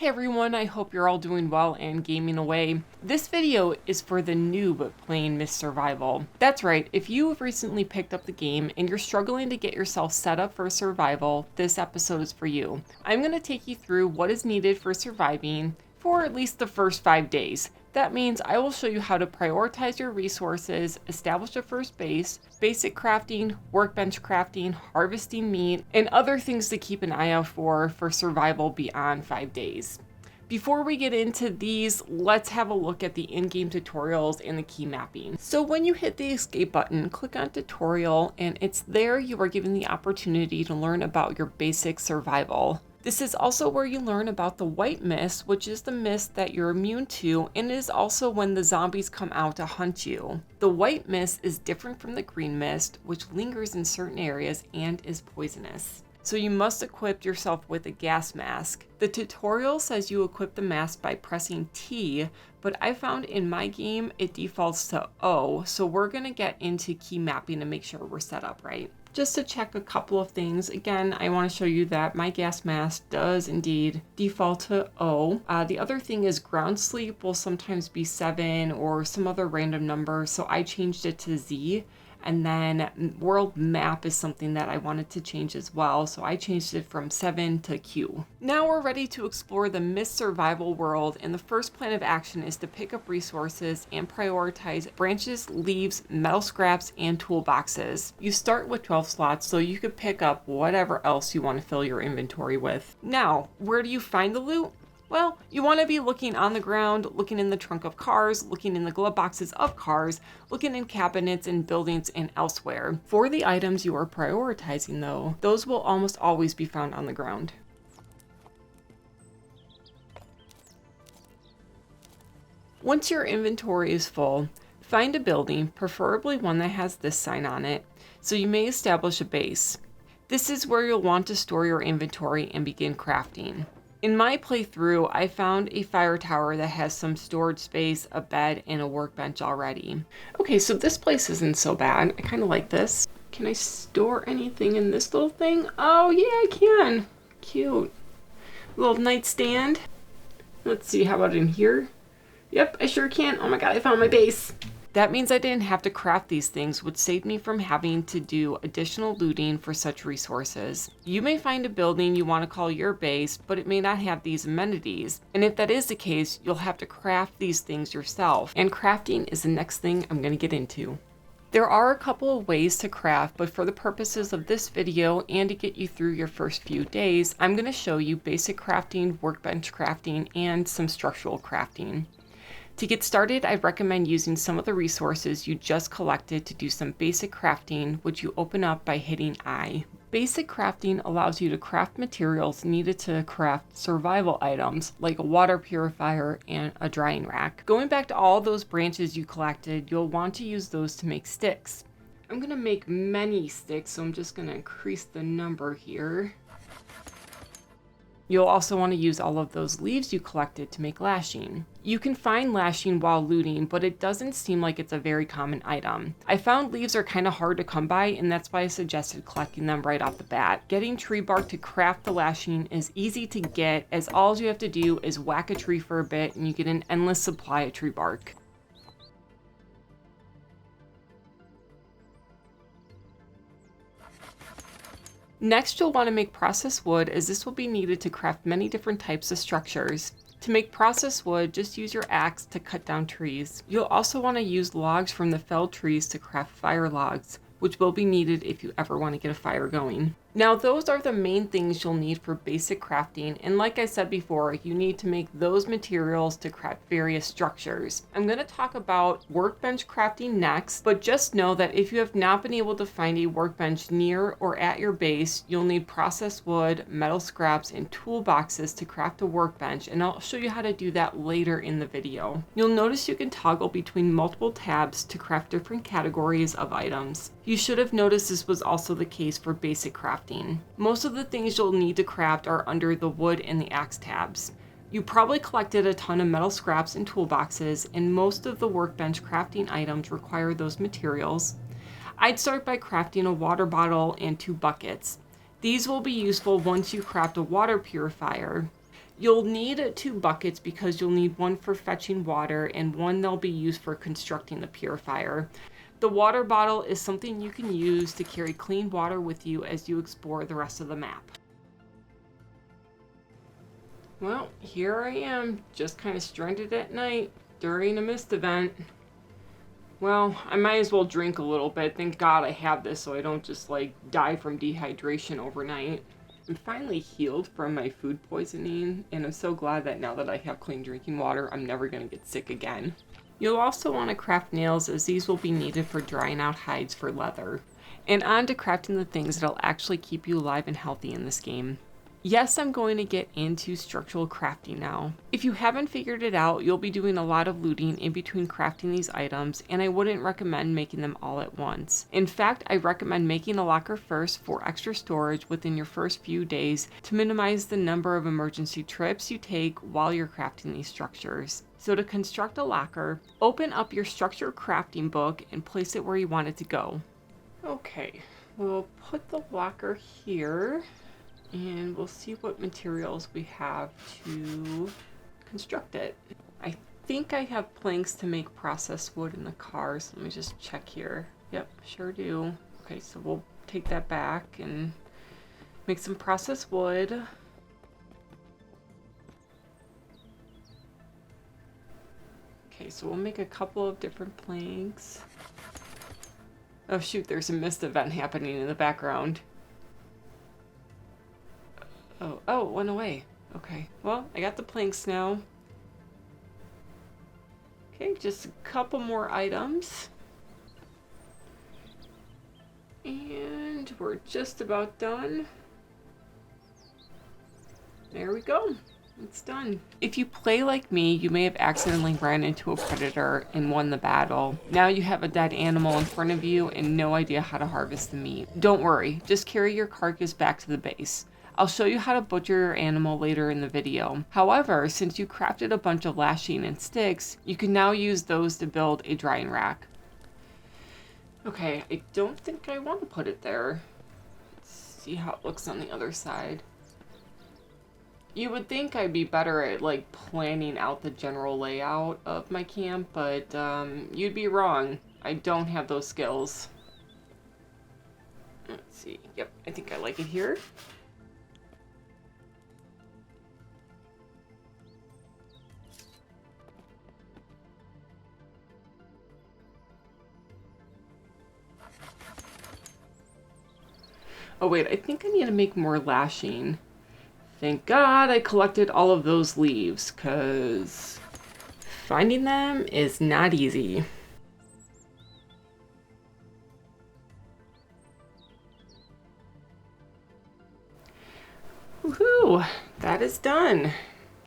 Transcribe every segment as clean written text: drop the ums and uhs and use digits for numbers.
Hey everyone, I hope you're all doing well and gaming away. This video is for the noob playing Myst Survival. That's right, if you have recently picked up the game and you're struggling to get yourself set up for survival, this episode is for you. I'm going to take you through what is needed for surviving for at least the first 5 days. That means I will show you how to prioritize your resources, establish a first base, basic crafting, workbench crafting, harvesting meat, and other things to keep an eye out for survival beyond 5 days. Before we get into these, let's have a look at the in-game tutorials and the key mapping. So when you hit the escape button, click on tutorial, and it's there you are given the opportunity to learn about your basic survival. This is also where you learn about the white mist, which is the mist that you're immune to, and it is also when the zombies come out to hunt you. The white mist is different from the green mist, which lingers in certain areas and is poisonous. So you must equip yourself with a gas mask. The tutorial says you equip the mask by pressing T, but I found in my game it defaults to O, so we're going to get into key mapping to make sure we're set up right. Just to check a couple of things, again, I want to show you that my gas mask does indeed default to O. The other thing is ground sleep will sometimes be 7 or some other random number, so I changed it to Z. And then world map is something that I wanted to change as well, so I changed it from 7 to Q. Now we're ready to explore the Myst survival world, and the first plan of action is to pick up resources and prioritize branches, leaves, metal scraps, and toolboxes. You start with 12 slots, so you could pick up whatever else you want to fill your inventory with. Now, where do you find the loot? Well, you want to be looking on the ground, looking in the trunk of cars, looking in the glove boxes of cars, looking in cabinets and buildings and elsewhere. For the items you are prioritizing though, those will almost always be found on the ground. Once your inventory is full, find a building, preferably one that has this sign on it, so you may establish a base. This is where you'll want to store your inventory and begin crafting. In my playthrough, I found a fire tower that has some storage space, a bed, and a workbench already. Okay, so this place isn't so bad. I kind of like this. Can I store anything in this little thing? Oh yeah, I can. Cute. Little nightstand. Let's see, how about in here? Yep, I sure can. Oh my god, I found my base. That means I didn't have to craft these things, which saved me from having to do additional looting for such resources. You may find a building you want to call your base, but it may not have these amenities. And if that is the case, you'll have to craft these things yourself. And crafting is the next thing I'm going to get into. There are a couple of ways to craft, but for the purposes of this video and to get you through your first few days, I'm going to show you basic crafting, workbench crafting, and some structural crafting. To get started, I recommend using some of the resources you just collected to do some basic crafting, which you open up by hitting I. Basic crafting allows you to craft materials needed to craft survival items, like a water purifier and a drying rack. Going back to all those branches you collected, you'll want to use those to make sticks. I'm going to make many sticks, so I'm just going to increase the number here. You'll also want to use all of those leaves you collected to make lashing. You can find lashing while looting, but it doesn't seem like it's a very common item. I found leaves are kind of hard to come by, and that's why I suggested collecting them right off the bat. Getting tree bark to craft the lashing is easy to get, as all you have to do is whack a tree for a bit and you get an endless supply of tree bark. Next, you'll want to make processed wood, as this will be needed to craft many different types of structures. To make processed wood, just use your axe to cut down trees. You'll also want to use logs from the felled trees to craft fire logs, which will be needed if you ever want to get a fire going. Now, those are the main things you'll need for basic crafting, and like I said before, you need to make those materials to craft various structures. I'm going to talk about workbench crafting next, but just know that if you have not been able to find a workbench near or at your base, you'll need processed wood, metal scraps, and toolboxes to craft a workbench, and I'll show you how to do that later in the video. You'll notice you can toggle between multiple tabs to craft different categories of items. You should have noticed this was also the case for basic crafting. Most of the things you'll need to craft are under the wood and the axe tabs. You probably collected a ton of metal scraps and toolboxes, and most of the workbench crafting items require those materials. I'd start by crafting a water bottle and 2 buckets. These will be useful once you craft a water purifier. You'll need 2 buckets because you'll need one for fetching water and one that'll be used for constructing the purifier. The water bottle is something you can use to carry clean water with you as you explore the rest of the map. Well, here I am, just kind of stranded at night during a mist event. Well, I might as well drink a little bit. Thank God I have this so I don't just like die from dehydration overnight. I'm finally healed from my food poisoning, and I'm so glad that now that I have clean drinking water, I'm never going to get sick again. You'll also want to craft nails, as these will be needed for drying out hides for leather. And on to crafting the things that'll actually keep you alive and healthy in this game. Yes, I'm going to get into structural crafting now. If you haven't figured it out, you'll be doing a lot of looting in between crafting these items, and I wouldn't recommend making them all at once. In fact, I recommend making a locker first for extra storage within your first few days to minimize the number of emergency trips you take while you're crafting these structures. So to construct a locker, open up your structure crafting book and place it where you want it to go. Okay, we'll put the locker here. And we'll see what materials we have to construct it. I think I have planks to make processed wood in the car, so let me just check here. Yep, sure do. Okay, so we'll take that back and make some processed wood. Okay, so we'll make a couple of different planks. Oh shoot, there's a mist event happening in the background. Oh, it went away. Okay, well, I got the planks now. Okay, just a couple more items. And we're just about done. There we go. It's done. If you play like me, you may have accidentally ran into a predator and won the battle. Now you have a dead animal in front of you and no idea how to harvest the meat. Don't worry, just carry your carcass back to the base. I'll show you how to butcher your animal later in the video. However, since you crafted a bunch of lashing and sticks, you can now use those to build a drying rack. Okay, I don't think I want to put it there. Let's see how it looks on the other side. You would think I'd be better at like planning out the general layout of my camp, but you'd be wrong. I don't have those skills. Let's see. Yep, I think I like it here. Oh wait, I think I need to make more lashing. Thank God I collected all of those leaves, because finding them is not easy. Woohoo! That is done.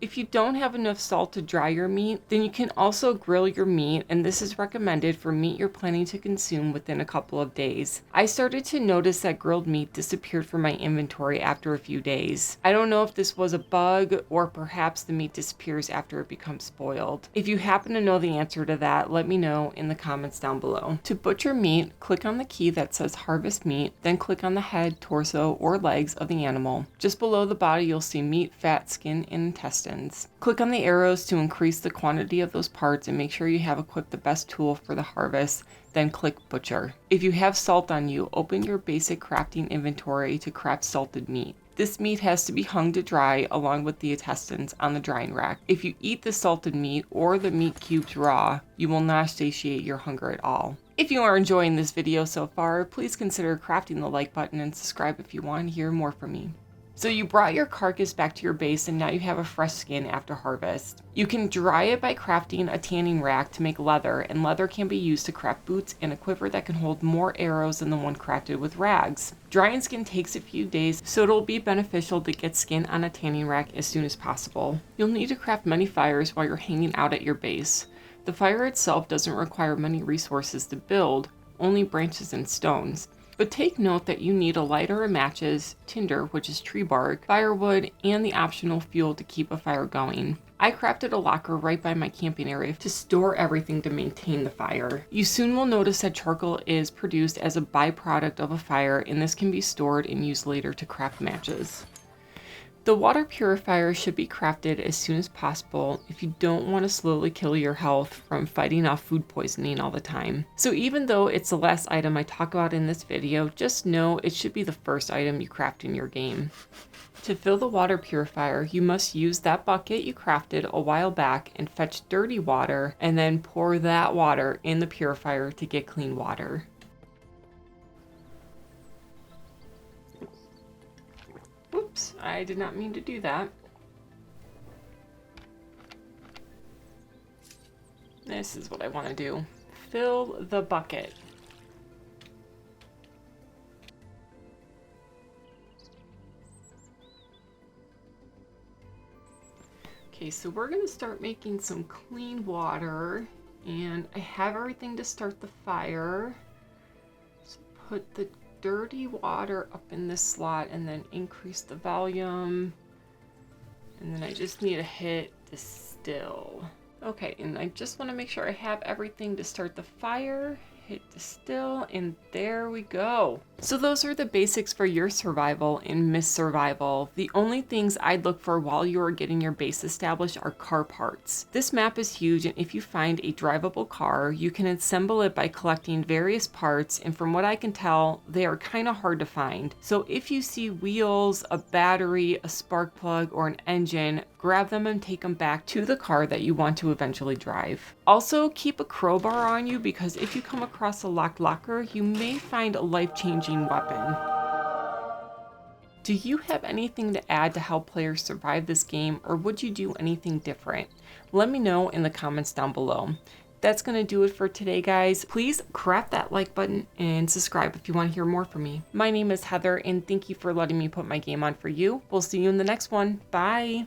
If you don't have enough salt to dry your meat, then you can also grill your meat, and this is recommended for meat you're planning to consume within a couple of days. I started to notice that grilled meat disappeared from my inventory after a few days. I don't know if this was a bug or perhaps the meat disappears after it becomes spoiled. If you happen to know the answer to that, let me know in the comments down below. To butcher meat, click on the key that says Harvest Meat, then click on the head, torso, or legs of the animal. Just below the body you'll see meat, fat, skin, and intestines. Click on the arrows to increase the quantity of those parts and make sure you have equipped the best tool for the harvest, then click Butcher. If you have salt on you, open your basic crafting inventory to craft salted meat. This meat has to be hung to dry along with the intestines on the drying rack. If you eat the salted meat or the meat cubes raw, you will not satiate your hunger at all. If you are enjoying this video so far, please consider crafting the like button and subscribe if you want to hear more from me. So you brought your carcass back to your base and now you have a fresh skin after harvest. You can dry it by crafting a tanning rack to make leather, and leather can be used to craft boots and a quiver that can hold more arrows than the one crafted with rags. Drying skin takes a few days, so it'll be beneficial to get skin on a tanning rack as soon as possible. You'll need to craft many fires while you're hanging out at your base. The fire itself doesn't require many resources to build, only branches and stones. But take note that you need a lighter and matches, tinder, which is tree bark, firewood, and the optional fuel to keep a fire going. I crafted a locker right by my camping area to store everything to maintain the fire. You soon will notice that charcoal is produced as a byproduct of a fire, and this can be stored and used later to craft matches. The water purifier should be crafted as soon as possible if you don't want to slowly kill your health from fighting off food poisoning all the time. So even though it's the last item I talk about in this video, just know it should be the first item you craft in your game. To fill the water purifier, you must use that bucket you crafted a while back and fetch dirty water, and then pour that water in the purifier to get clean water. Whoops, I did not mean to do that. This is what I want to do. Fill the bucket. Okay, so we're gonna start making some clean water, and I have everything to start the fire. So put the dirty water up in this slot and then increase the volume. And then I just need to hit distill. Okay, and I just want to make sure I have everything to start the fire. Hit distill, and there we go. So those are the basics for your survival in Miss Survival. The only things I'd look for while you are getting your base established are car parts. This map is huge, and if you find a drivable car, you can assemble it by collecting various parts, and from what I can tell, they are kind of hard to find. So if you see wheels, a battery, a spark plug, or an engine, grab them and take them back to the car that you want to eventually drive. Also, keep a crowbar on you, because if you come across a locked locker, you may find a life-changing weapon. Do you have anything to add to help players survive this game, or would you do anything different? Let me know in the comments down below. That's going to do it for today, guys. Please crack that like button and subscribe if you want to hear more from me. My name is Heather, and thank you for letting me put my game on for you. We'll see you in the next one. Bye!